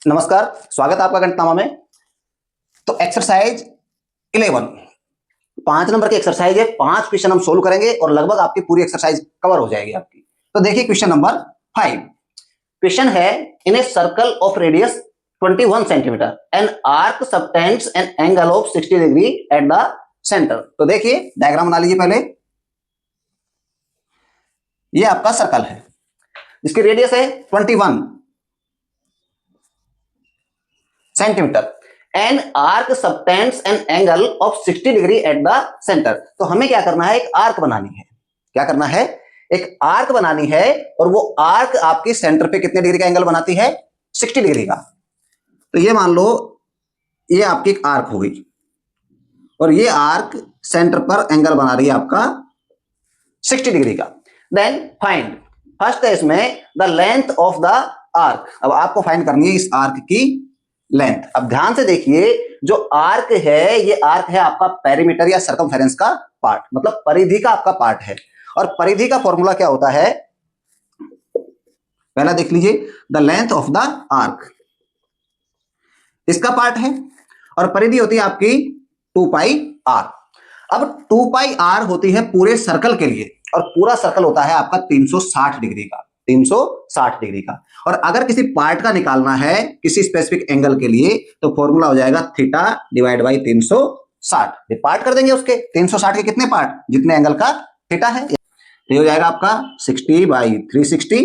नमस्कार, स्वागत है आपका गणितनामा में। तो एक्सरसाइज 11 5 नंबर की एक्सरसाइज है। 5 क्वेश्चन हम सोल्व करेंगे और लगभग आपकी पूरी एक्सरसाइज कवर हो जाएगी आपकी। तो देखिए क्वेश्चन नंबर 5। क्वेश्चन है, in a circle of radius 21 centimetre an arc subtends an angle of 60 degree at the centre. तो देखिए डायग्राम बना लीजिए पहले। ये आपका सर्कल है जिसकी रेडियस है 21 centimetre and arc subtends an angle of 60 degree at the centre. तो हमें क्या करना है, एक आर्क बनानी है। क्या करना है, एक आर्क बनानी है और वो आर्क आपकी सेंटर पे कितने डिग्री का एंगल बनाती है, 60 डिग्री का। तो ये मान लो ये आपकी एक आर्क हो गई और ये आर्क सेंटर पर एंगल बना रही है आपका 60 डिग्री का। देन फाइंड, फर्स्ट है इसमें the length of the arc. अब आपको फाइंड करनी है इस आर्क की लेंथ। अब ध्यान से देखिए, जो आर्क है ये आर्क है आपका पेरीमीटर या सर्कमफेरेंस का पार्ट, मतलब परिधि का आपका पार्ट है। और परिधि का फॉर्मूला क्या होता है, पहला देख लीजिए, the length of the arc इसका पार्ट है और परिधि होती है आपकी 2 पाई आर। अब 2 पाई आर होती है पूरे सर्कल के लिए और पूरा सर्कल होता है आपका 360 डिग्री का, 360 डिग्री का। और अगर किसी पार्ट का निकालना है किसी स्पेसिफिक एंगल के लिए तो फॉर्मूला हो जाएगा थीटा डिवाइड बाई 360। पार्ट कर देंगे उसके 360 के कितने पार्ट, जितने एंगल का थीटा है। तो ये हो जाएगा आपका 60 बाई 360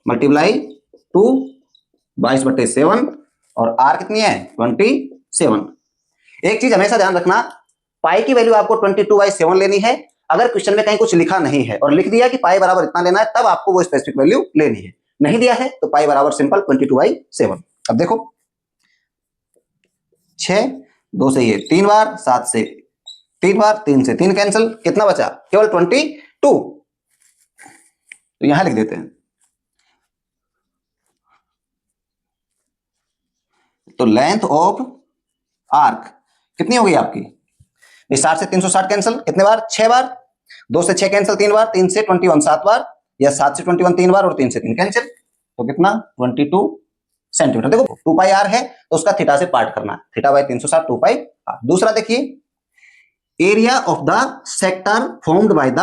मल्टीप्लाई 2 22/7 और आर कितनी है 27। एक चीज हमेशा ध्यान रखना, पाई की वैल्यू आपको 22/7 लेनी है। अगर क्वेश्चन में कहीं कुछ लिखा नहीं है और लिख दिया कि पाई बराबर इतना लेना है, तब आपको वो स्पेसिफिक वैल्यू लेनी है। नहीं दिया है तो पाई बराबर सिंपल 22/7। अब देखो 6 2 से ये 3 बार, 7 से 3 बार, 3 से 3 कैंसिल, कितना बचा केवल 22। तो यहां लिख देते हैं। तो लेंथ ऑफ आर्क कितनी हो गई आपकी, 60 से 360 कैंसिल कितने बार, 6 बार, 2 से 6 कैंसिल 3 बार, 3 से 21 7 बार, या 7 से 21 3 बार और 3 से 3 कैंसिल। तो कितना 22 सेंटीमीटर। देखो 2 पाई आर है तो उसका थीटा से पार्ट करना है, थीटा बाई 360 2 पाई आर। दूसरा देखिए, area of the sector formed by the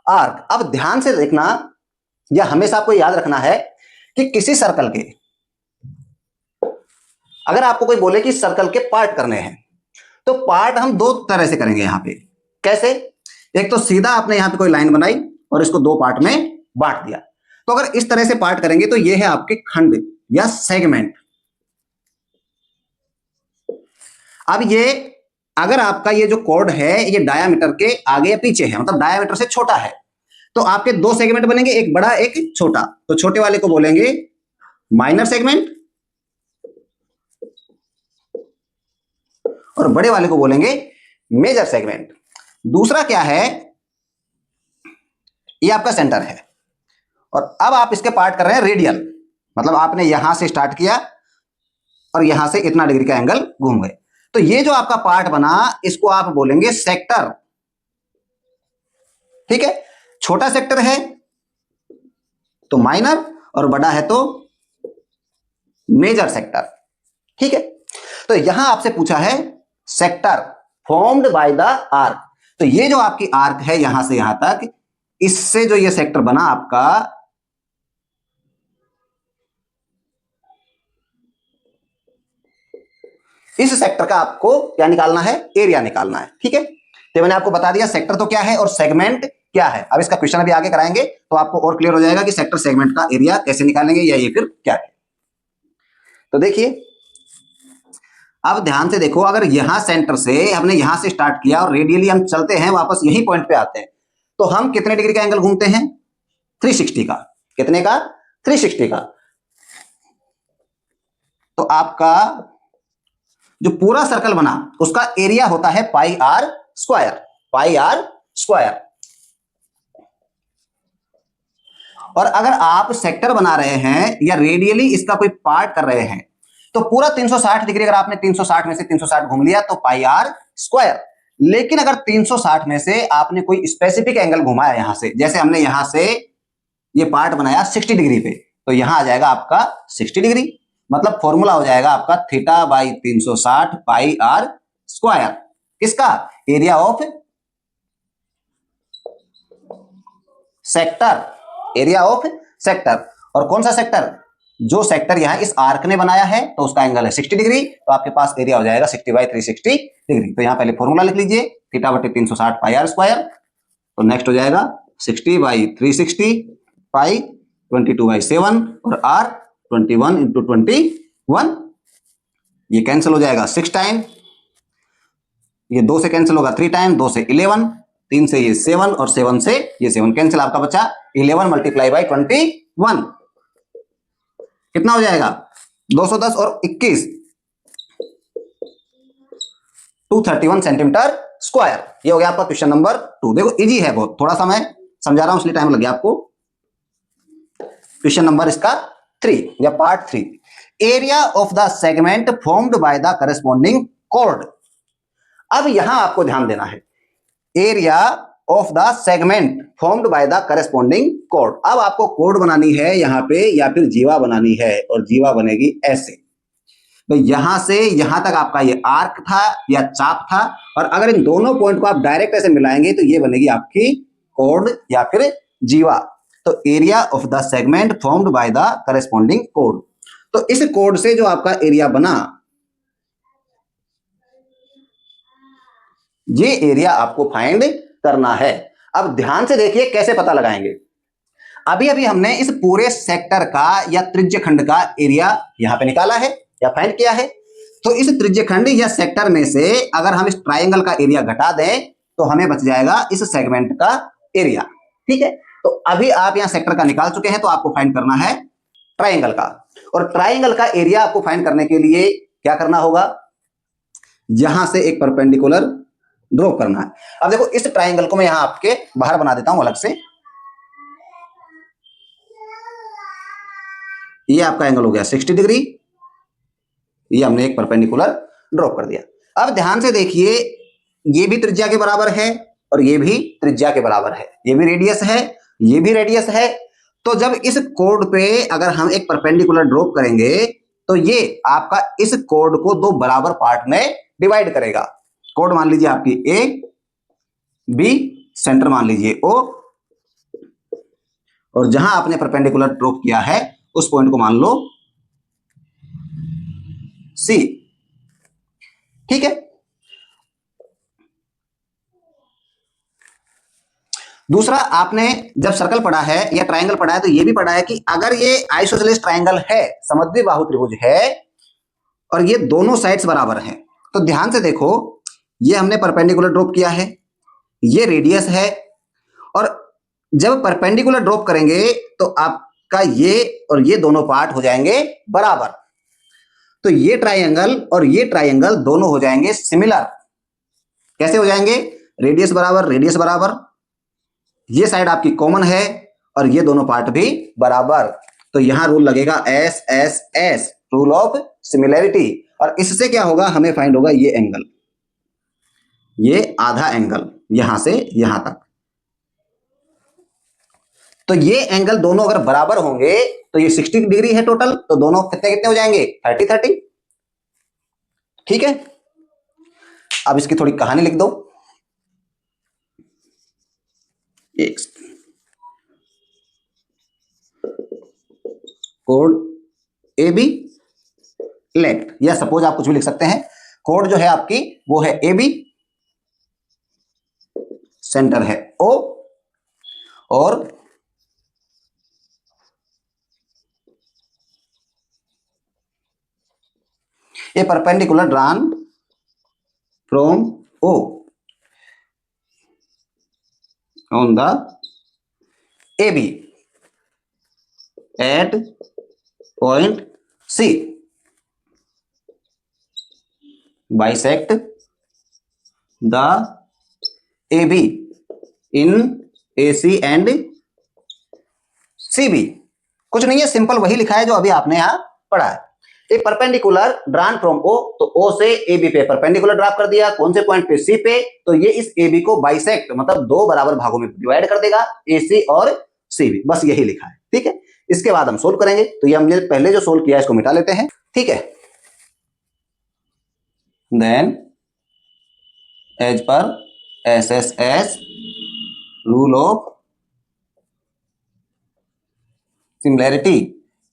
arc. अब ध्यान से देखना, यह हमेशा आपको याद रखना है कि किसी सर्कल के, अगर आपको कोई बोले कि सर्कल के पार्ट करने हैं तो पार्ट हम 2 तरह से करेंगे। यहां पे कैसे, एक तो सीधा आपने यहां पे कोई लाइन बनाई और इसको 2 पार्ट में बांट दिया। तो अगर इस तरह से पार्ट करेंगे तो ये है आपके खंड या सेगमेंट। अब ये अगर आपका ये जो कोड है ये डायामीटर के आगे या पीछे है, मतलब डायामीटर से छोटा है, तो आपके 2 सेगमेंट बनेंगे, एक बड़ा एक छोटा। तो छोटे वाले को बोलेंगे माइनर सेगमेंट और बड़े वाले को बोलेंगे मेजर सेगमेंट। दूसरा क्या है, ये आपका सेंटर है और अब आप इसके पार्ट कर रहे हैं रेडियल, मतलब आपने यहां से स्टार्ट किया और यहां से इतना डिग्री का एंगल घूम गए। तो ये जो आपका पार्ट बना इसको आप बोलेंगे सेक्टर। ठीक है, छोटा सेक्टर है तो माइनर और बड़ा है तो मेजर सेक्टर। ठीक है, तो यहां आपसे पूछा है sector formed by the arc. तो ये जो आपकी आर्क है यहां से यहां तक, इससे जो ये सेक्टर बना आपका, इस सेक्टर का आपको क्या निकालना है, एरिया निकालना है। ठीक है, तो मैंने आपको बता दिया सेक्टर तो क्या है और सेगमेंट क्या है। अब इसका क्वेश्चन अभी आगे कराएंगे तो आपको और क्लियर हो जाएगा कि सेक्टर सेगमेंट का एरिया कैसे निकालेंगे या ये फिर क्या है। तो देखिए अब ध्यान से देखो, अगर यहां सेंटर से हमने यहां से स्टार्ट किया और रेडियली हम चलते हैं वापस यही पॉइंट पे आते हैं, तो हम कितने डिग्री का एंगल घूमते हैं, 360 का। कितने का, 360 का। तो आपका जो पूरा सर्कल बना उसका एरिया होता है pi r square, pi r square. और अगर आप सेक्टर बना रहे हैं या रेडियली इसका कोई पार्ट कर रहे हैं तो पूरा 360 डिग्री, अगर आपने 360 में से 360 घूम लिया तो पाई आर स्क्वायर। लेकिन अगर 360 में से आपने कोई स्पेसिफिक एंगल घुमाया यहां से, जैसे हमने यहां से ये पार्ट बनाया 60 डिग्री पे, तो यहां आ जाएगा आपका 60 डिग्री। मतलब फॉर्मूला हो जाएगा आपका theta by 360 pi r square, किसका? Area of sector, area of sector. और कौन सा सेक्टर? जो सेक्टर यहां इस आर्क ने बनाया है तो उसका एंगल है 60 डिग्री, तो आपके पास एरिया हो जाएगा 60 बाई 360 डिग्री। तो यहां पहले फॉर्मूला लिख लीजिए, थीटा बटे 360 पाई आर स्क्वायर। तो नेक्स्ट हो जाएगा 60 बाई 360 पाई 22 बाई 7 और आर 21 इंटू 21, ये कैंसिल हो जाएगा 6 टाइम, ये 2 से कैंसिल होगा 3 टाइम, 2 से 11, 3 से ये 7 और 7 से ये 7 कैंसिल, आपका बचा 11 मल्टीप्लाई बाई 21, कितना हो जाएगा? 210 और 21, 231 सेंटीमीटर स्क्वायर। ये हो गया आपका क्वेश्चन नंबर 2। देखो इजी है बहुत, थोड़ा सा मैं समझा रहा हूं इसलिए टाइम लग गया आपको। क्वेश्चन नंबर इसका 3 या part 3, area of the segment formed by the corresponding code. अब यहां आपको ध्यान देना है, area of the segment formed by the corresponding code. अब आपको कोड बनानी है यहां पे या फिर जीवा बनानी है, और जीवा बनेगी ऐसे। तो यहां से यहां तक आपका ये आर्क था या चाप था, और अगर इन दोनों पॉइंट को आप डायरेक्ट ऐसे मिलाएंगे तो ये बनेगी आपकी कोड या फिर जीवा। तो area of the segment formed by the corresponding code. तो इस कोड से जो आपका एरिया बना, ये एरिया आपको फाइंड करना है। अब ध्यान से देखिए कैसे पता लगाएंगे। अभी अभी हमने इस पूरे सेक्टर का या त्रिज्यखंड का एरिया यहां पे निकाला है या फाइंड किया है। तो इस त्रिज्यखंड या सेक्टर में से अगर हम इस ट्राइंगल का एरिया घटा दें तो हमें बच जाएगा इस सेगमेंट का एरिया। ठीक है, तो अभी आप यहां सेक्टर का निकाल चुके हैं, तो आपको फाइंड करना है ट्राइंगल का। और ट्राइंगल का एरिया आपको फाइंड करने के लिए क्या करना होगा? यहां से एक परपेंडिकुलर ड्रॉ करना है। अब देखो इस ट्राइंगल को मैं यहां आपके बाहर बना देता हूं अलग से। ये आपका एंगल हो गया 60 डिग्री, ये हमने एक परपेंडिकुलर ड्रॉ कर दिया। अब ध्यान से देखिए, ये भी त्रिज्या के बराबर है और ये भी त्रिज्या के बराबर है, ये भी रेडियस है, ये भी रेडियस है। तो जब इस कोड पे अगर हम एक परपेंडिकुलर ड्रॉप करेंगे तो ये आपका इस कोड को दो बराबर पार्ट में डिवाइड करेगा। कोड मान लीजिए आपकी ए बी, सेंटर मान लीजिए ओ, और जहां आपने परपेंडिकुलर ड्रॉप किया है उस पॉइंट को मान लो सी। ठीक है, दूसरा आपने जब सर्कल पढ़ा है या ट्रायंगल पढ़ा है तो ये भी पढ़ा है कि अगर ये आइसोसेलेस ट्रायंगल है, समद्वि बाहु त्रिभुज है, और ये दोनों साइड्स बराबर हैं, तो ध्यान से देखो, ये हमने परपेंडिकुलर ड्रॉप किया है, ये रेडियस है, और जब परपेंडिकुलर ड्रॉप करेंगे तो आपका ये और ये दोनों पार्ट हो जाएंगे बराबर। तो ये ट्रायंगल और ये ट्रायंगल दोनों हो जाएंगे सिमिलर। कैसे हो जाएंगे? रेडियस बराबर रेडियस बराबर, ये साइड आपकी कॉमन है और ये दोनों पार्ट भी बराबर। तो यहां रूल लगेगा S S S, rule of similarity. और इससे क्या होगा? हमें फाइंड होगा ये एंगल, ये आधा एंगल यहां से यहां तक। तो ये एंगल दोनों अगर बराबर होंगे तो ये 60 डिग्री है टोटल, तो दोनों कितने कितने हो जाएंगे? 30 30। ठीक है, अब इसकी थोड़ी कहानी लिख दो। एक कोड ए बी लेट, या सपोज आप कुछ भी लिख सकते हैं। कोड जो है आपकी वो है ए बी, सेंटर है ओ, और a perpendicular drawn from O on the A B at point C, bisect the A B in A C and C B. कुछ नहीं है, सिंपल वही लिखा है जो अभी आपने यहां पढ़ा है। एक परपेंडिकुलर ड्रॉन फ्रॉम ओ, तो ओ से ए बी पे परपेंडिकुलर ड्रॉप कर दिया, कौन से पॉइंट पे? सी पे। तो ये इस ए बी को बाइसेक्ट मतलब दो बराबर भागों में डिवाइड कर देगा, ए सी और सी बी। बस यही लिखा है। ठीक है, इसके बाद हम सोल्व करेंगे। तो ये हमने पहले जो सोल्व किया इसको मिटा लेते हैं, ठीक है। Then as per SSS rule of similarity,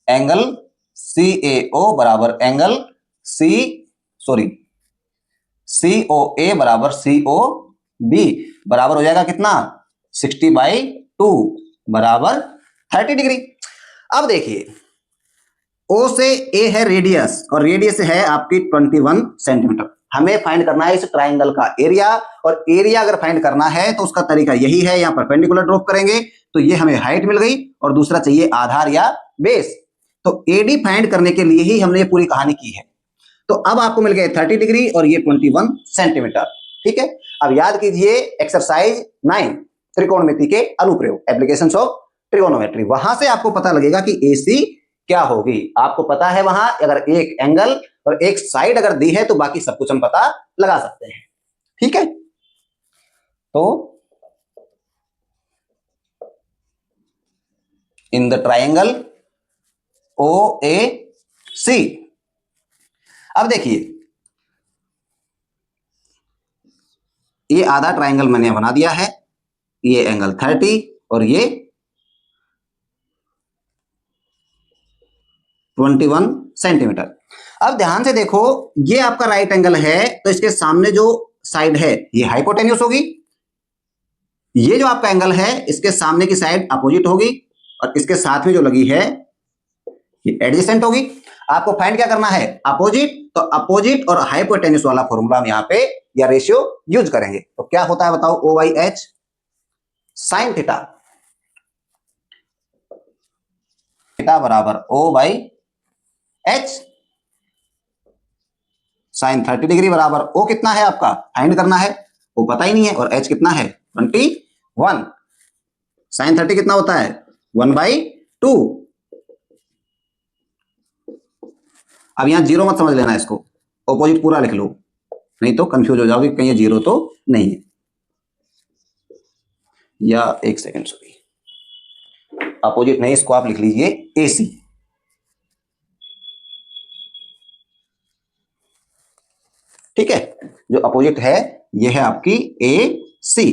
angle CAO बराबर एंगल COA बराबर COB बराबर हो जाएगा कितना 60/2 बराबर 30 डिग्री। अब देखिए O से A है रेडियस और रेडियस है आपकी 21 सेंटीमीटर। हमें फाइंड करना है इस ट्राइंगल का एरिया, और एरिया अगर फाइंड करना है तो उसका तरीका यही है, यहाँ परपेंडिकुलर ड्रॉप करेंगे तो ये हमें हाइट मिल गई और दूसरा चाहिए आधार या बेस। तो AD फाइंड करने के लिए ही हमने ये पूरी कहानी की है। तो अब आपको मिल गए 30 डिग्री और ये 21 सेंटीमीटर, ठीक है। अब याद कीजिए एक्सरसाइज 9 त्रिकोणमिति के अनुप्रयोग, एप्लीकेशंस ऑफ ट्रिगोनोमेट्री, वहां से आपको पता लगेगा कि AC क्या होगी। आपको पता है वहां अगर एक एंगल और एक साइड अगर दी है तो बाकी सब कुछ हम पता लगा सकते हैं, ठीक है। तो इन द ट्राइंगल OAC, अब देखिए ये आधा ट्राइंगल मैंने बना दिया है, ये एंगल 30 और ये 21 सेंटीमीटर। अब ध्यान से देखो ये आपका राइट एंगल है तो इसके सामने जो साइड है ये हाइपोटेन्यूस होगी, ये जो आपका एंगल है इसके सामने की साइड अपोजिट होगी और इसके साथ में जो लगी है ये एडजेसेंट होगी। आपको फाइंड क्या करना है अपोजिट, तो अपोजिट और हाइपोटेन्यूस वाला फॉर्मूला हम यहाँ पे या रेशियो यूज करेंगे। तो क्या होता है बताओ, O/H साइन थीटा, थीटा बराबर O/H साइन 30 डिग्री बराबर O कितना है आपका फाइंड करना है, O पता ही नहीं है, और H कितना है 21। साइन 30 कितना होता है 1/2। अब यहां जीरो मत समझ लेना, इसको ऑपोजिट पूरा लिख लो नहीं तो कंफ्यूज हो जाओगे कहीं जीरो तो नहीं है। या एक सेकेंड सॉरी, अपोजिट नहीं, इसको आप लिख लीजिए AC, ठीक है। जो अपोजिट है ये है आपकी AC।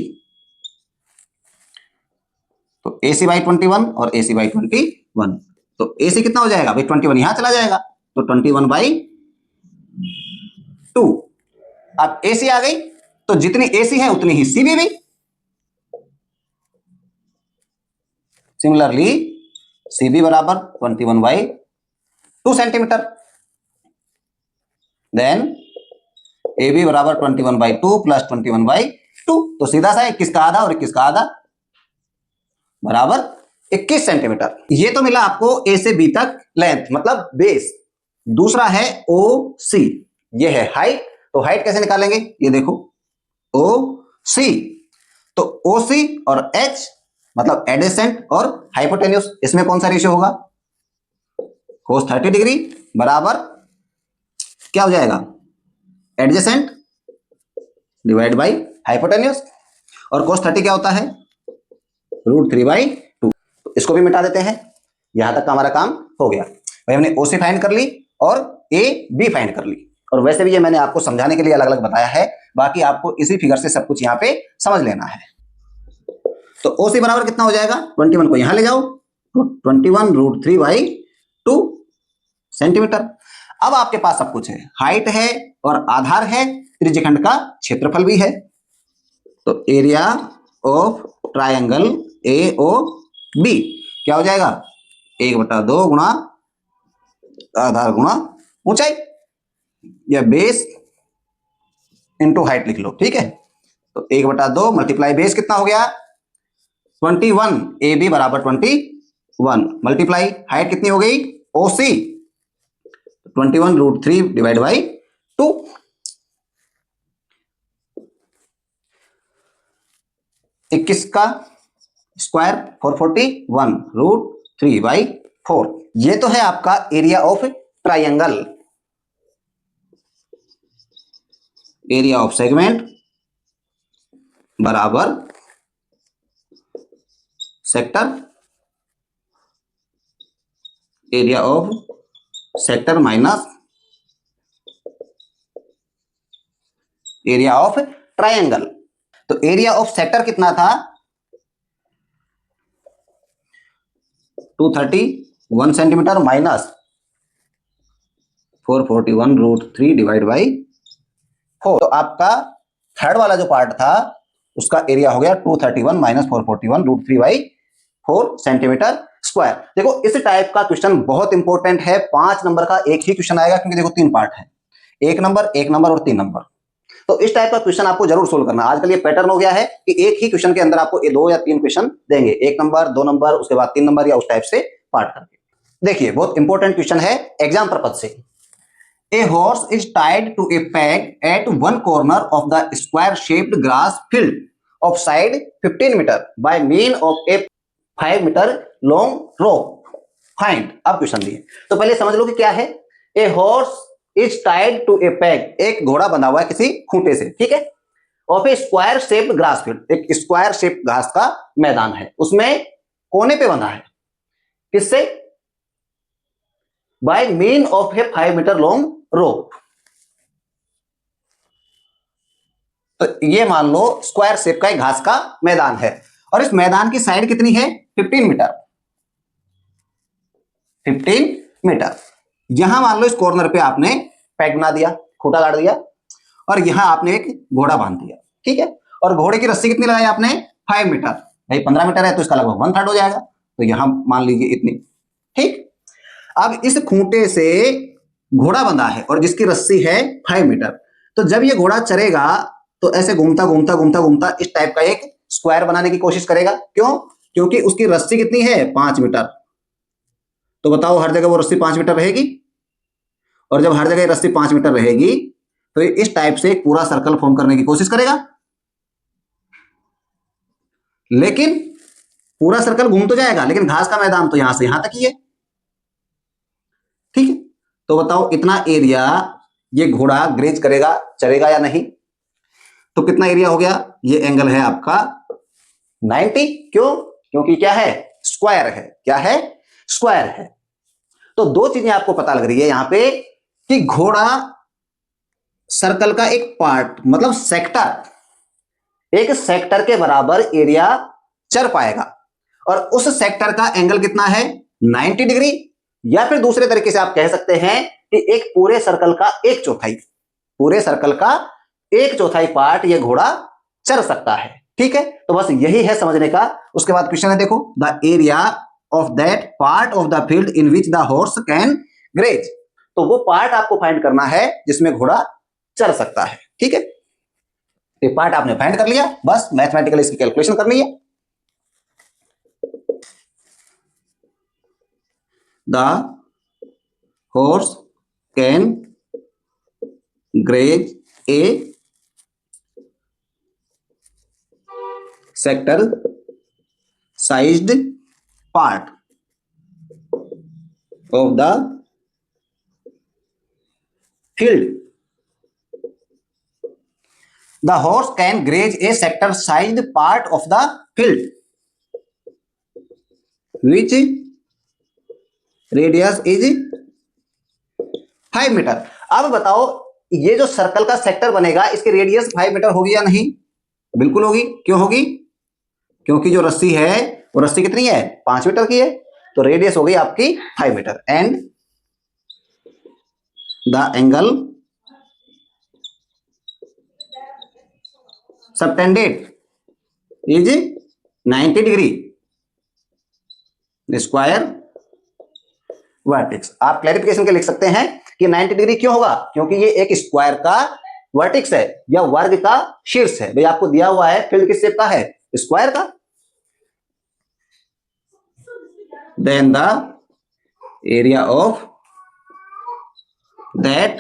तो AC/21 और AC/21, तो AC कितना हो जाएगा भाई 21 यहां चला जाएगा तो 21/2। अब AC आ गई तो जितनी AC है उतनी ही CB भी। सिमिलरली CB बराबर 21/2 सेंटीमीटर। देन AB बराबर 21/2 प्लस 21/2, तो सीधा सा 21 का आधा और 21 का आधा बराबर 21 सेंटीमीटर। ये तो मिला आपको A से B तक लेंथ मतलब बेस। दूसरा है OC, ये है हाइट। तो हाइट कैसे निकालेंगे ये देखो, OC, तो OC और H मतलब एडजेसेंट और हाइपोटेन्यूस, इसमें कौन सा रेशियो होगा cos 30 डिग्री बराबर क्या हो जाएगा एडजेसेंट डिवाइड बाई हाइपोटेन्यूस, और cos 30 क्या होता है √3/2। तो इसको भी मिटा देते हैं, यहां तक का हमारा काम हो गया भाई। हमने OC फाइंड कर ली और AB फाइंड कर ली, और वैसे भी ये मैंने आपको समझाने के लिए अलग अलग बताया है, बाकी आपको इसी फिगर से सब कुछ यहाँ पे समझ लेना है। तो OC बराबर कितना हो जाएगा 21 को यहां ले जाओ तो 21 √3/2 सेंटीमीटर। अब आपके पास सब कुछ है, हाइट है और आधार है, त्रिज्यखंड का क्षेत्रफल भी है। तो एरिया ऑफ ट्राइंगल AOB क्या हो जाएगा 1/2 गुणा आधार गुणा ऊंचाई, या बेस इंटू हाइट लिख लो, ठीक है। तो 1/2 मल्टीप्लाई बेस कितना हो गया 21, AB बराबर 21 मल्टीप्लाई हाइट कितनी हो गई OC 21 √3 डिवाइड बाई 2। 21 का स्क्वायर 441 √3/4। ये तो है आपका area of triangle. Area of segment बराबर sector area of sector minus area of triangle. तो एरिया ऑफ सेक्टर कितना था? 231 सेंटीमीटर माइनस 441√3 डिवाइड बाई 4। तो आपका थर्ड वाला जो पार्ट था उसका एरिया हो गया 231 माइनस 441√3/4 सेंटीमीटर स्क्वायर। देखो इस टाइप का क्वेश्चन बहुत इंपॉर्टेंट है, 5 नंबर का एक ही क्वेश्चन आएगा, क्योंकि देखो 3 पार्ट है, 1 नंबर और 3 नंबर। तो इस टाइप का क्वेश्चन आपको जरूर सोल्व करना। आजकल ये पैटर्न हो गया है कि एक ही क्वेश्चन के अंदर आपको 2 या 3 क्वेश्चन देंगे, 1 नंबर 2 नंबर उसके बाद 3 नंबर, या उस टाइप से पार्ट करके। देखिए बहुत इंपॉर्टेंट क्वेश्चन है एग्जाम पर्पज से। A horse is tied to a peg at one corner of the square-shaped grass field of side 15 meter by mean of a 5 meter long rope. Find। अब question दिए तो पहले समझ लो कि क्या है। A horse is tied to a peg, एक घोड़ा बंधा हुआ है किसी खूंटे से, ठीक है। Of a square-shaped grass field, एक स्क्वायर शेप घास का मैदान है, उसमें कोने पे बंधा है, किससे? By mean of a 5 meter long rope। तो ये मान लो स्क्वायर शेप का एक घास का मैदान है, और इस मैदान की साइड कितनी है? 15 मीटर। 15 मीटर। यहां मान लो इस कॉर्नर पे आपने पैग बना दिया, खूंटा गाड़ दिया, और यहां आपने एक घोड़ा बांध दिया, ठीक है। और घोड़े की रस्सी कितनी लगाई आपने? 5 मीटर। भाई 15 मीटर है तो इसका लगभग 1/3 हो जाएगा, तो यहां मान लीजिए इतनी, ठीक। अब इस खूंटे से घोड़ा बंधा है और जिसकी रस्सी है 5 मीटर। तो जब ये घोड़ा चरेगा तो ऐसे घूमता घूमता घूमता घूमता इस टाइप का एक स्क्वायर बनाने की कोशिश करेगा। क्यों? क्योंकि उसकी रस्सी कितनी है? 5 मीटर। तो बताओ हर जगह वो रस्सी 5 मीटर रहेगी, और जब हर जगह रस्सी 5 मीटर रहेगी तो ये इस टाइप से एक पूरा सर्कल फॉर्म करने की कोशिश करेगा, लेकिन पूरा सर्कल घूम तो जाएगा, लेकिन घास का मैदान तो यहां से यहां तक ही है, ठीक है। तो बताओ इतना एरिया ये घोड़ा ग्रेज करेगा, चरेगा या नहीं? तो कितना एरिया हो गया? ये एंगल है आपका 90। क्यों? क्योंकि क्या है? स्क्वायर है। क्या है? स्क्वायर है। तो दो चीजें आपको पता लग रही है यहां पे कि घोड़ा सर्कल का एक पार्ट, मतलब सेक्टर, एक सेक्टर के बराबर एरिया चर पाएगा, और उस सेक्टर का एंगल कितना है? 90 डिग्री। या फिर दूसरे तरीके से आप कह सकते हैं कि एक पूरे सर्कल का 1/4, पूरे सर्कल का 1/4 पार्ट ये घोड़ा चल सकता है, ठीक है। तो बस यही है समझने का। उसके बाद क्वेश्चन है, देखो, the area of that part of the field in which the horse can graze. तो वो पार्ट आपको फाइंड करना है जिसमें घोड़ा चल सकता है, ठीक है। ये पार्ट आपने फाइंड कर लिया, बस मैथमेटिकली इसकी कैलकुलेशन करनी है। The horse can graze a sector sized part of the field। The horse can graze a sector sized part of the field which radius is 5 metre. अब बताओ ये जो सर्कल का सेक्टर बनेगा इसकी रेडियस 5 मीटर होगी या नहीं? बिल्कुल होगी। क्यों होगी? क्योंकि जो रस्सी है वो रस्सी कितनी है? 5 मीटर की है, तो रेडियस हो गई आपकी 5 metre. And the angle subtended is 90 degree square vertex. आप क्लैरिफिकेशन के लिख सकते हैं कि 90 डिग्री क्यों होगा? क्योंकि ये एक स्क्वायर का वर्टेक्स है या वर्ग का शीर्ष है। भाई आपको दिया हुआ है फील्ड किस शेप का है? स्क्वायर का। Then the area of that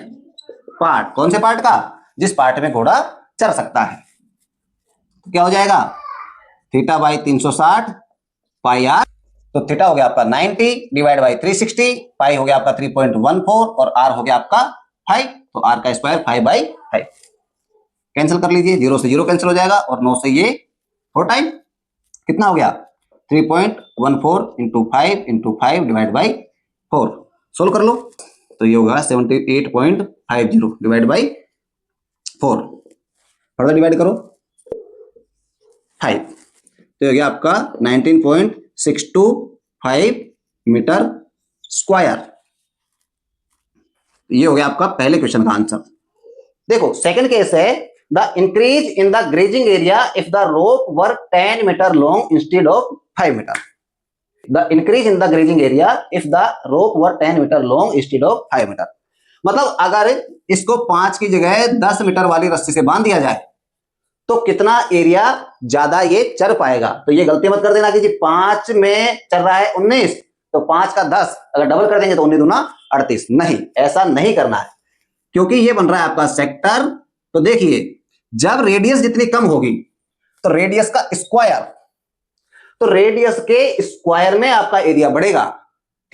part, कौन से पार्ट का? जिस पार्ट में घोड़ा चल सकता है। तो क्या हो जाएगा? Theta by 360 pi r. तो थीटा हो गया आपका 90 डिवाइड बाई 360, पाई हो गया आपका 3.14 और आर हो गया आपका 5। तो आर का स्क्वायर 5/5। कैंसिल कर लीजिए, 0 से 0 कैंसिल हो जाएगा और 9 से ये 4 टाइम कितना हो गया? 3.14 इंटू 5 डिवाइड बाई 4। सोल्व कर लो तो ये होगा 78.50 डिवाइड बाई 4। फर्दर डिवाइड करो 5 तो हो गया आपका 19.625 मीटर स्क्वायर। ये हो गया आपका पहले क्वेश्चन का आंसर। देखो सेकंड केस है the increase in the grazing area if the rope were 10 metre long instead of 5 metre. The increase in the grazing area if the rope were 10 metre long instead of 5 metre. मतलब अगर इसको 5 की जगह 10 metre वाली रस्सी से बांध दिया जाए तो कितना एरिया ज्यादा ये चर पाएगा। तो ये गलती मत कर देना कि जी 5 में चल रहा है 19 तो 5 का 10 अगर डबल कर देंगे तो 19 दूना 38। नहीं, ऐसा नहीं करना है क्योंकि ये बन रहा है आपका सेक्टर। तो देखिए जब रेडियस जितनी कम होगी तो रेडियस का स्क्वायर, तो रेडियस के स्क्वायर में आपका एरिया बढ़ेगा।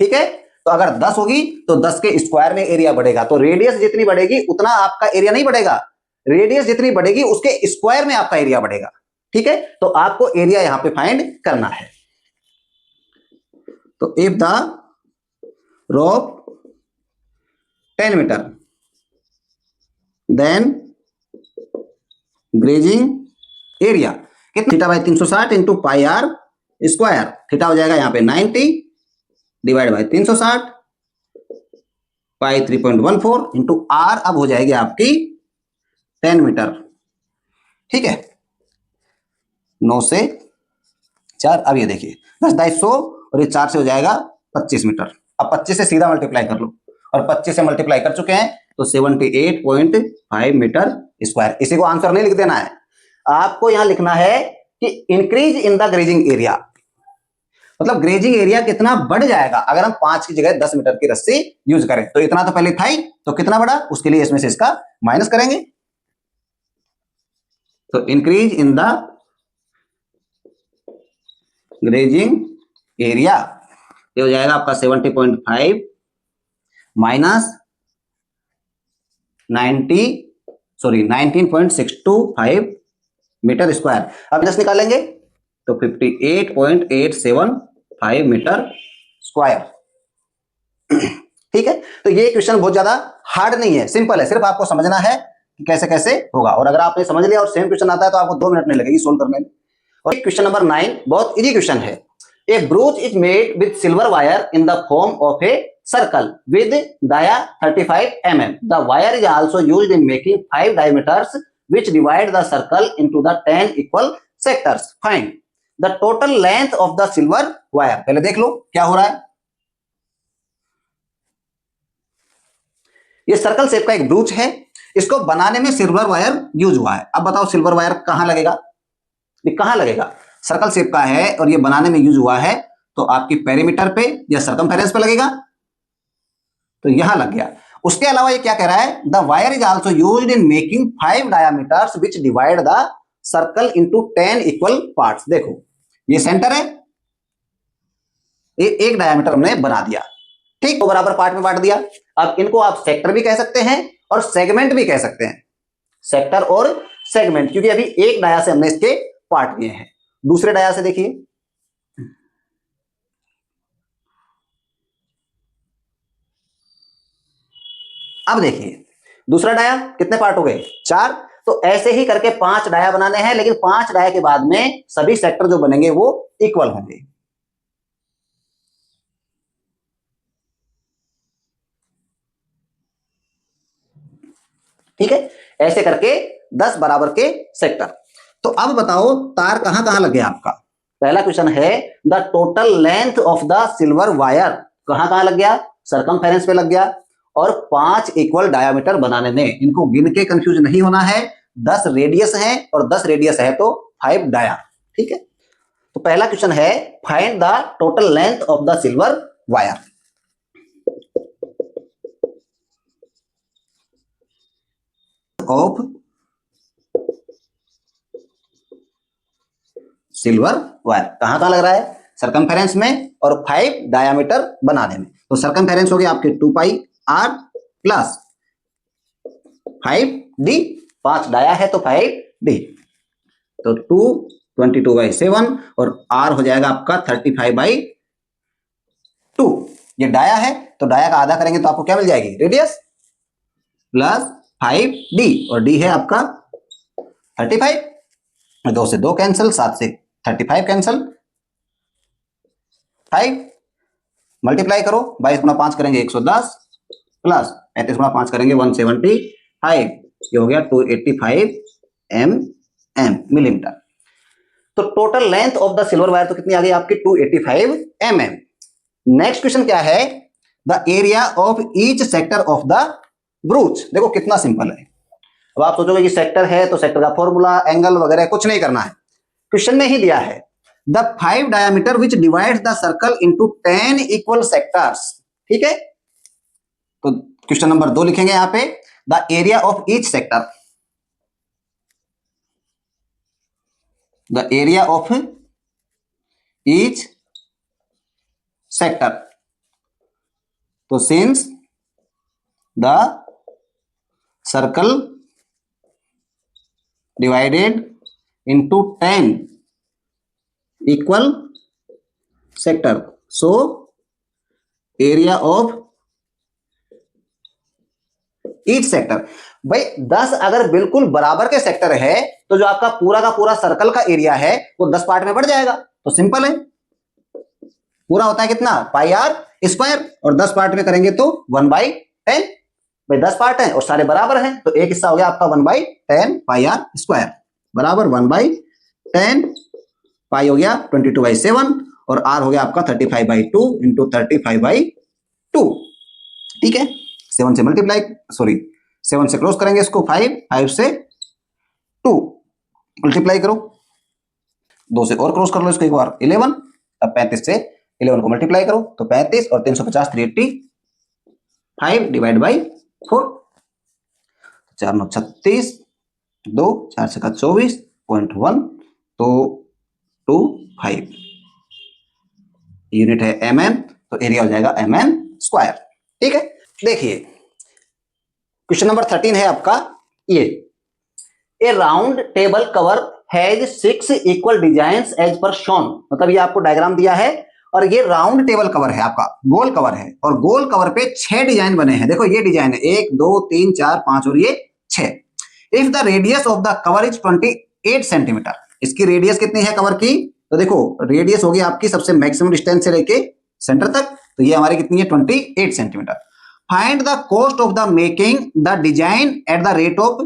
ठीक है, तो अगर 10 होगी तो 10 के स्क्वायर में एरिया बढ़ेगा। तो रेडियस जितनी बढ़ेगी उतना आपका एरिया नहीं बढ़ेगा, रेडियस जितनी बढ़ेगी उसके स्क्वायर में आपका एरिया बढ़ेगा। ठीक है, तो आपको एरिया यहां पे फाइंड करना है। तो if the rope 10 metre then grazing area कितना, theta by 360 into pi r square. थीटा हो जाएगा यहां पे 90 divide by 360 pi 3.14 into r अब हो जाएगी आपकी 10 मीटर। ठीक है, 9 से 4। अब ये देखिए 10 250 और ये 4 से हो जाएगा 25 मीटर। अब 25 से सीधा मल्टीप्लाई कर लो और 25 से मल्टीप्लाई कर चुके हैं तो 78.5 मीटर स्क्वायर। इसी को आंसर नहीं लिख देना है, आपको यहां लिखना है कि increase in the grazing area, मतलब ग्रेजिंग एरिया कितना बढ़ जाएगा अगर हम 5 की जगह 10 मीटर की रस्सी यूज करें। तो इतना तो पहले था ही, तो कितना बढ़ा उसके लिए इसमें से इसका माइनस करेंगे। तो increase in the grazing area ये हो जाएगा आपका 70.5 माइनस 19.625 मीटर स्क्वायर। अब जस्ट निकालेंगे तो 58.875 मीटर स्क्वायर। ठीक है, तो ये क्वेश्चन बहुत ज्यादा हार्ड नहीं है, सिंपल है, सिर्फ आपको समझना है कि कैसे कैसे होगा। और अगर आपने समझ लिया और सेम क्वेश्चन आता है तो आपको 2 मिनट नहीं लगेगी सोल्व करने में। और क्वेश्चन नंबर 9 बहुत इजी क्वेश्चन है। A brooch is made with silver wire in the form of a circle with dia 35 mm. The wire is also used in making 5 diameters which divide the circle into the 10 equal sectors. Find the total length of the silver wire. पहले देख लो क्या हो रहा है। ये circle shape का एक ब्रूच है, इसको बनाने में सिल्वर वायर यूज हुआ है। अब बताओ सिल्वर वायर कहां लगेगा, कहां लगेगा? सर्कल शेप का है और ये बनाने में यूज हुआ है तो आपकी पेरीमीटर पे या सरकमफेरेंस पे लगेगा, तो यहां लग गया। उसके अलावा ये क्या कह रहा है, the wire is also used in making 5 diameters which divide the circle into 10 equal parts. देखो ये सेंटर है, एक डायामीटर हमने बना दिया, ठीक, तो बराबर पार्ट में बांट दिया। अब इनको आप सेक्टर भी कह सकते हैं और सेगमेंट भी कह सकते हैं, सेक्टर और सेगमेंट, क्योंकि अभी एक डाया से हमने इसके पार्ट लिए हैं। दूसरे डाया से देखिए, अब देखिए दूसरा डाया कितने पार्ट हो गए, 4। तो ऐसे ही करके 5 डाया बनाने हैं, लेकिन 5 डाया के बाद में सभी सेक्टर जो बनेंगे वो इक्वल होंगे। ठीक है, ऐसे करके 10 बराबर के सेक्टर। तो अब बताओ तार कहां कहां लग गया आपका। पहला क्वेश्चन है the total length of the silver wire कहां कहां लग गया, सरकमफेरेंस पे लग गया। और 5 इक्वल डायामीटर बनाने में, इनको गिन के कंफ्यूज नहीं होना है, 10 रेडियस है और 10 रेडियस है तो 5 डाया। ठीक है, तो पहला क्वेश्चन है find the total length of the silver wire. Of silver wire कहां कहां लग रहा है, सरकमफेरेंस में और 5 डायामीटर बनाने में। तो सरकमफेरेंस हो गया आपके 2 पाई आर प्लस 5 डी, 5 डाया है तो 5 डी, तो 222/7 और आर हो जाएगा आपका 35/2। ये डाया है तो डाया का आधा करेंगे तो आपको क्या मिल जाएगी, रेडियस प्लस 5d, और d है आपका 35। 2 से 2 कैंसिल, 7 से 35 कैंसिल, 5 मल्टीप्लाई करो, 22 गुना 5 करेंगे 110 प्लस 35 गुना 5 करेंगे 175, ये हो गया 285 मिलीमीटर। तो total length of the silver wire तो कितनी आ गई आपकी, 285 नेक्स्ट क्वेश्चन क्या है, the area of each sector of the ब्रूच। देखो कितना सिंपल है। अब आप सोचोगे कि सेक्टर है तो सेक्टर का फॉर्मूला, एंगल वगैरह कुछ नहीं करना है, क्वेश्चन में ही दिया है the 5 diameter which divides the circle into 10 equal sectors. ठीक है, तो क्वेश्चन नंबर 2 लिखेंगे यहां पे, the area of each sector, the area of each sector. तो since the circle divided into 10 equal sector, so area of each sector। भाई 10 अगर बिल्कुल बराबर के सेक्टर है तो जो आपका पूरा का पूरा सर्कल का एरिया है वो 10 पार्ट में बढ़ जाएगा। तो सिंपल है, पूरा होता है कितना, पाई आर स्क्वायर, और 10 पार्ट में करेंगे तो 1/10। भाई 10 पार्ट है और सारे बराबर हैं तो एक हिस्सा हो गया आपका 1/10 पाई आर स्क्वायर बराबर 1/10, पाई हो गया 22/7, और आर हो गया आपका 35/2 इंटू 35/2। ठीक है, 7 से मल्टीप्लाई, सॉरी 7 से क्रॉस करेंगे इसको, 5 से 2 मल्टीप्लाई करो, 2 से और क्रॉस कर लो इसको एक बार 11। अब 35 से 11 को मल्टीप्लाई करो तो 35 और 350 385 डिवाइड बाई 4, 4 9 36, 2 4 से 24.1, तो 25 यूनिट है mm, तो एरिया हो जाएगा mm स्क्वायर। ठीक है, देखिए क्वेश्चन नंबर 13 है आपका ये, a round table cover has 6 equal designs as per shown. मतलब ये आपको डायग्राम दिया है और ये राउंड टेबल कवर है आपका, गोल कवर है, और गोल कवर पे 6 डिजाइन बने हैं। देखो ये डिजाइन है 1 2 3 4 5 और ये 6। If the radius of the cover is 28 centimetre, इसकी रेडियस कितनी है कवर की, तो देखो रेडियस होगी आपकी सबसे मैक्सिमम डिस्टेंस से लेके सेंटर तक, तो ये हमारी कितनी है 28 centimetre. Find the cost of the making the design at the rate of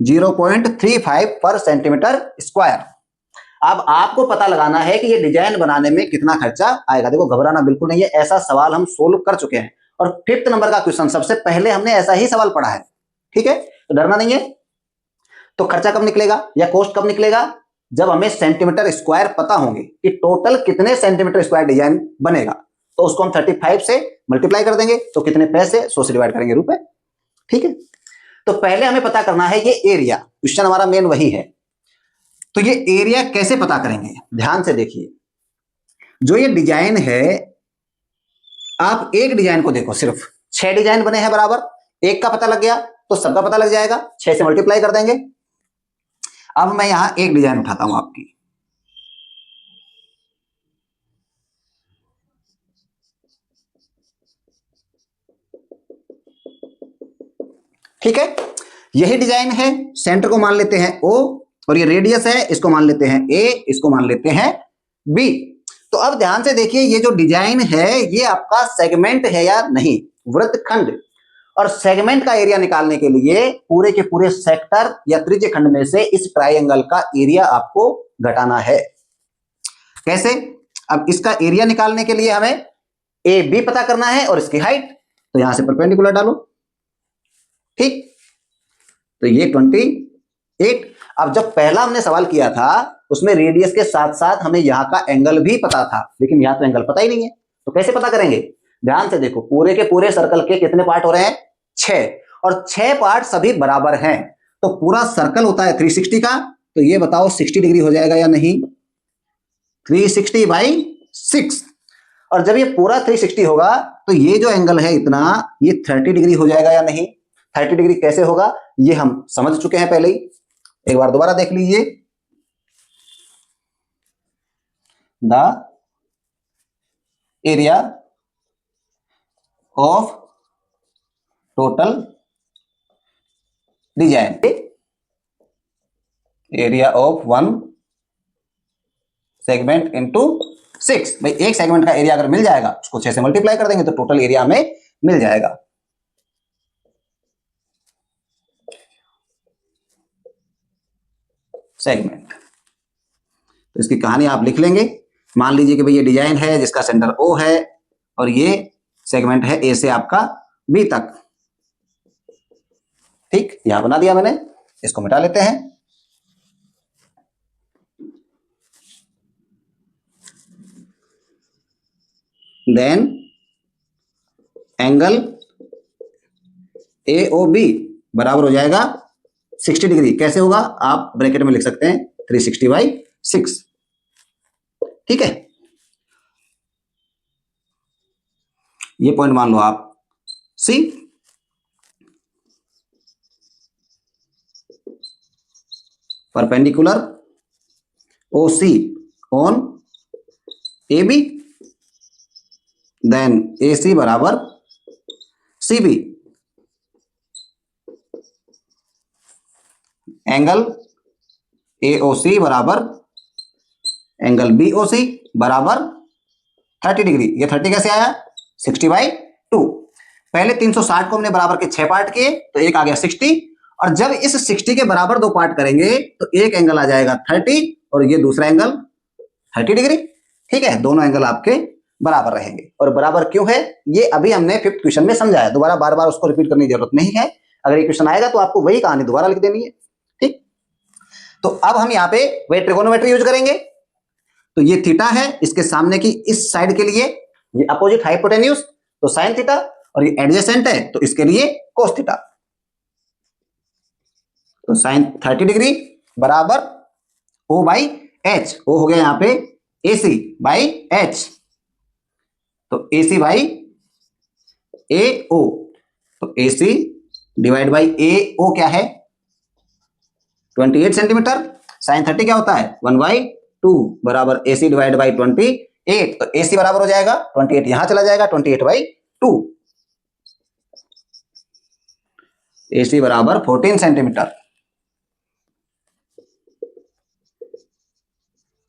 0.35 पर सेंटीमीटर स्क्वायर। अब आपको पता लगाना है कि ये डिजाइन बनाने में कितना खर्चा आएगा। देखो घबराना बिल्कुल नहीं है, ऐसा सवाल हम सोल्व कर चुके हैं, और 5th नंबर का क्वेश्चन सबसे पहले हमने ऐसा ही सवाल पढ़ा है। ठीक है, तो डरना नहीं है। तो खर्चा कब निकलेगा या कॉस्ट कब निकलेगा, जब हमें सेंटीमीटर स्क्वायर पता होंगे कि टोटल कितने सेंटीमीटर स्क्वायर डिजाइन बनेगा, तो उसको हम 35 से मल्टीप्लाई कर देंगे, तो कितने पैसे, 100 से डिवाइड करेंगे रुपए। ठीक है, तो पहले हमें पता करना है ये एरिया, क्वेश्चन हमारा मेन वही है। तो ये एरिया कैसे पता करेंगे, ध्यान से देखिए। जो ये डिजाइन है, आप एक डिजाइन को देखो, सिर्फ 6 डिजाइन बने हैं बराबर, एक का पता लग गया तो सबका पता लग जाएगा, 6 से मल्टीप्लाई कर देंगे। अब मैं यहां एक डिजाइन उठाता हूं आपकी, ठीक है, यही डिजाइन है, सेंटर को मान लेते हैं O, और ये रेडियस है इसको मान लेते हैं A, इसको मान लेते हैं B। तो अब ध्यान से देखिए, ये जो डिजाइन है ये आपका सेगमेंट है या नहीं, वृत्तखंड। और सेगमेंट का एरिया निकालने के लिए पूरे के पूरे सेक्टर या त्रिज्य खंड में से इस ट्राइंगल का एरिया आपको घटाना है। कैसे, अब इसका एरिया निकालने के लिए हमें ए बी पता करना है और इसकी हाइट, तो यहां से परपेंडिकुलर डालो। ठीक, तो ये 28। अब जब पहला हमने सवाल किया था उसमें रेडियस के साथ साथ हमें यहाँ का एंगल भी पता था, लेकिन यहाँ तो एंगल पता ही नहीं है, तो कैसे पता करेंगे। ध्यान से देखो, पूरे के पूरे सर्कल के कितने पार्ट हो रहे हैं, 6, और 6 पार्ट सभी बराबर हैं, तो पूरा सर्कल होता है 360 का, तो ये बताओ 60 डिग्री हो जाएगा या नहीं, 360/6। और जब ये पूरा 360 होगा तो ये जो एंगल है इतना, ये 30 डिग्री हो जाएगा या नहीं। 30 डिग्री कैसे होगा ये हम समझ चुके हैं पहले ही, एक बार दोबारा देख लीजिए। The area of total design, area of one segment into 6। भाई एक सेगमेंट का एरिया अगर मिल जाएगा उसको 6 से मल्टीप्लाई कर देंगे तो टोटल एरिया हमें मिल जाएगा। सेगमेंट, तो इसकी कहानी आप लिख लेंगे। मान लीजिए कि भाई ये डिजाइन है जिसका सेंटर ओ है और ये सेगमेंट है ए से आपका बी तक। ठीक, यहां बना दिया मैंने, इसको मिटा लेते हैं। देन एंगल AOB बराबर हो जाएगा 60 डिग्री। कैसे होगा, आप ब्रैकेट में लिख सकते हैं 360/6। ठीक है, ये पॉइंट मान लो आप C। Perpendicular OC on AB, देन AC बराबर CB। एंगल AOC बराबर एंगल BOC बराबर 30 डिग्री। ये 30 कैसे आया, 60/2। पहले 360 को हमने बराबर के 6 पार्ट किए तो एक आ गया 60, और जब इस 60 के बराबर 2 पार्ट करेंगे तो एक एंगल आ जाएगा 30 और ये दूसरा एंगल 30 डिग्री। ठीक है, दोनों एंगल आपके बराबर रहेंगे। और बराबर क्यों है ये अभी हमने 5th क्वेश्चन में समझाया, दोबारा बार बार उसको रिपीट करने की जरूरत नहीं है। अगर ये क्वेश्चन आएगा तो आपको वही कहानी दोबारा लिख देनी है। ठीक, तो अब हम यहाँ पे वही ट्रिगोनोमेट्री यूज करेंगे। तो ये थीटा है, इसके सामने की इस साइड के लिए ये अपोजिट हाइपोटेन्यूज तो साइन थीटा, और ये एडजेसेंट है तो इसके लिए कोस थीटा। तो साइन 30 डिग्री बराबर O/H। O हो गया यहां पे AC/H, तो AC/AO। तो AC डिवाइड बाई AO क्या है, 28 सेंटीमीटर। साइन 30 क्या होता है, 1/2 बराबर AC डिवाइड बाई 28। तो AC बराबर हो जाएगा 28, यहां चला जाएगा 28/2। AC बराबर 14 सेंटीमीटर।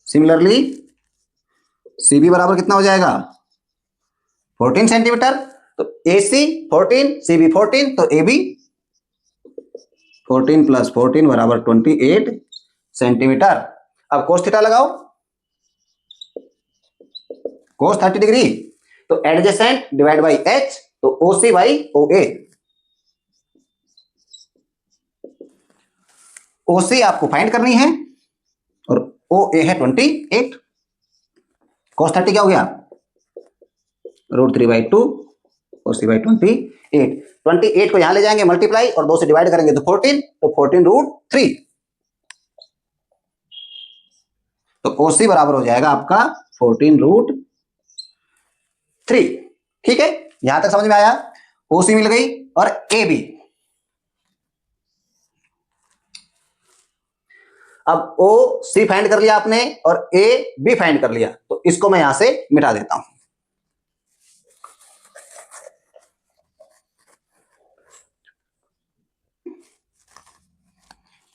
सिमिलरली CB बराबर कितना हो जाएगा, 14 सेंटीमीटर। तो AC 14, CB 14, तो AB 14 + 14 बराबर 28 सेंटीमीटर। अब कोस थीटा लगाओ, कोस 30 डिग्री, तो एडजेसेंट डिवाइड बाई H, तो OC/OA। OC आपको फाइंड करनी है और OA है 28। cos 30 क्या हो गया, √3/2 OC/28। 28 को यहां ले जाएंगे मल्टीप्लाई और 2 से डिवाइड करेंगे तो 14, तो 14√3। तो OC बराबर हो जाएगा आपका 14√3। ठीक है, यहां तक समझ में आया। OC मिल गई और AB। अब OC फाइंड कर लिया आपने और AB फाइंड कर लिया, तो इसको मैं यहां से मिटा देता हूं।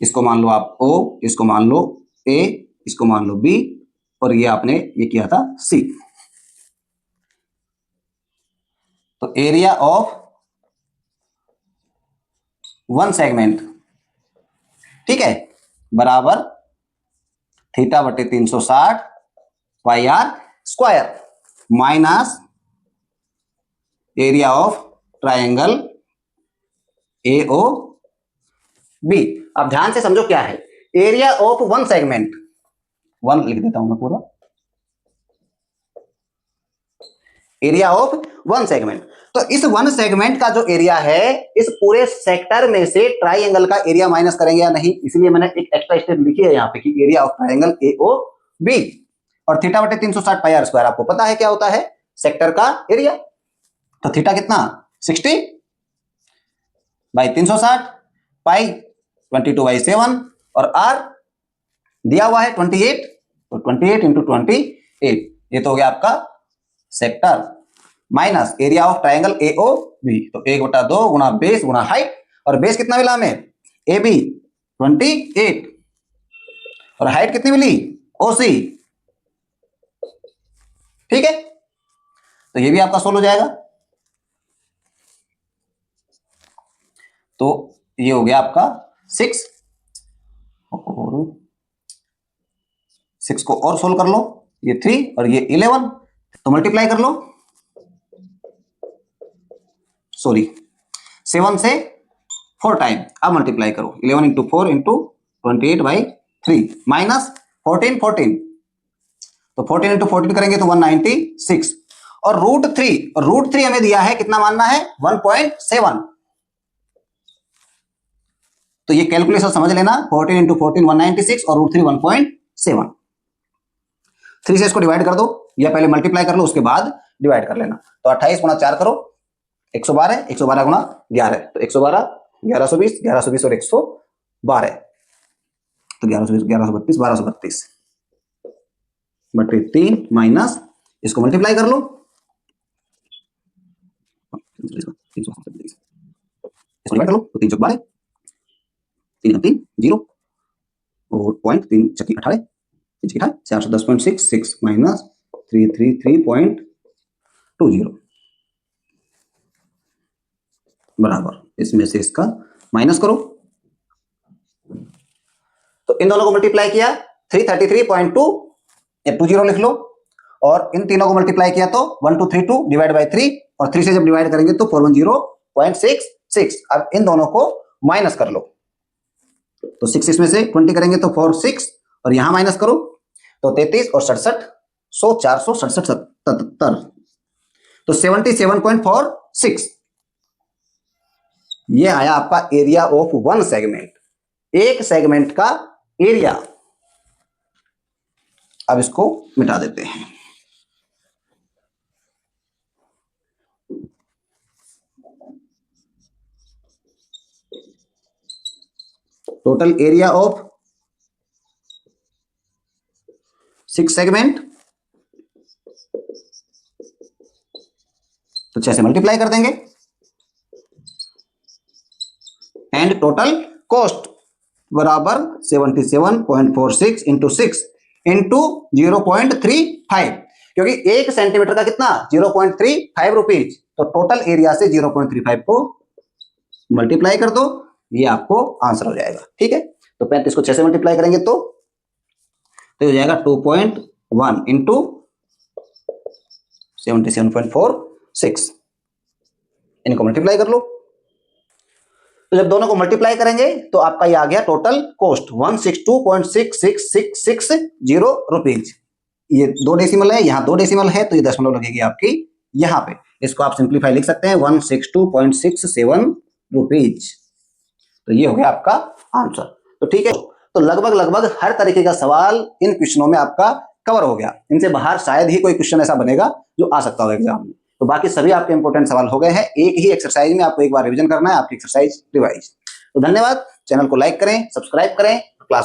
इसको मान लो आप O, इसको मान लो A, इसको मान लो B, और ये आपने ये किया था C। तो एरिया ऑफ वन सेगमेंट, ठीक है, बराबर θ/360 πr² minus area of triangle AOB। अब ध्यान से समझो क्या है area of one segment, one लिख देता हूं मैं पूरा, एरिया ऑफ वन सेगमेंट। तो इस वन सेगमेंट का जो एरिया है इस पूरे सेक्टर में से ट्राइंगल का एरिया माइनस करेंगे या नहीं, इसलिए मैंने एक एक्स्ट्रा स्टेप लिखी है यहाँ पे कि एरिया ऑफ ट्राइंगल AOB। और θ/360 πr², आपको पता है क्या होता है सेक्टर का एरिया। तो थीटा कितना 60/360, पाई 22/7, और r दिया हुआ है 28, तो 28 × 28, ये तो हो गया आपका sector. Minus area of triangle AOB। तो 1/2 गुणा बेस गुणा हाइट, और बेस कितना मिला हमें AB 28, और हाइट कितनी मिली OC। ठीक है, तो ये भी आपका सोल्व हो जाएगा। तो ये हो गया आपका 6, और 6 को और सोल्व कर लो, ये 3 और ये 11, तो मल्टीप्लाई कर लो, सॉरी 7 से 4 टाइम, अब मल्टीप्लाई करो 11 इंटू 4 इंटू 28/3 माइनस 14 14, तो 14 इंटू 14 करेंगे तो 196, और √3 हमें दिया है, कितना मानना है 1.7। तो ये कैलकुलेशन समझ लेना, 14 इंटू 14 196 और √3 1.7। 3 से इसको डिवाइड कर दो, या पहले मल्टीप्लाई कर लो उसके बाद डिवाइड कर लेना। तो 28 गुणा 4 करो 112, 112 गुणा 11, तो 112, 1120, 1120 और 112, तो 1120, 1132, 1232 बटे 3 माइनस, इसको मल्टीप्लाई कर लो, इसको डिवाइड कर लो, तो 3 चौक 12, 3 3 0, और पॉइंट 3 चक्की 18, 410.66 माइनस 333.20 बराबर, इसमें से इसका माइनस करो। तो इन दोनों को मल्टीप्लाई किया 333.2 लिख लो, और इन तीनों को मल्टीप्लाई किया तो 1232 डिवाइड बाई 3, और 3 से जब डिवाइड करेंगे तो 410.66। अब इन दोनों को माइनस कर लो, तो 6 इसमें से 20 करेंगे तो 46, और यहां माइनस करो तो 33 और 67, 467, 77, तो 77.46 ये आया आपका एरिया ऑफ वन सेगमेंट, एक सेगमेंट का एरिया। अब इसको मिटा देते हैं। टोटल एरिया ऑफ 6 सेगमेंट, तो 6 से मल्टीप्लाई कर देंगे, एंड टोटल कॉस्ट बराबर 77.46 इंटू 6 इंटू 0.35, क्योंकि 1 सेंटीमीटर का कितना 0.35 रुपीज, तो टोटल एरिया से 0.35 को मल्टीप्लाई कर दो, ये आपको आंसर हो जाएगा। ठीक है, तो 35 को 6 से मल्टीप्लाई करेंगे तो हो जाएगा 2.1 इंटू 77.46, इनको मल्टीप्लाई कर लो। तो जब दोनों को मल्टीप्लाई करेंगे तो आपका ये आ गया टोटल कॉस्ट 162.6666 रुपीज। ये 2 डेसिमल है, यहाँ 2 डेसिमल है, तो ये दशमलव लगेगी आपकी यहाँ पे। इसको आप सिंप्लीफाई लिख सकते हैं 162.67 रुपीज। तो ये हो गया आपका आंसर। तो ठीक है, तो लगभग हर तरीके का सवाल इन क्वेश्चनों में आपका कवर हो गया। इनसे बाहर शायद ही कोई क्वेश्चन ऐसा बनेगा जो आ सकता हो एग्जाम में। तो बाकी सभी आपके इंपॉर्टेंट सवाल हो गए हैं। एक ही एक्सरसाइज में आपको एक बार रिवीजन करना है, आपकी एक्सरसाइज रिवाइज। तो धन्यवाद। चैनल को लाइक करें, सब्सक्राइब करें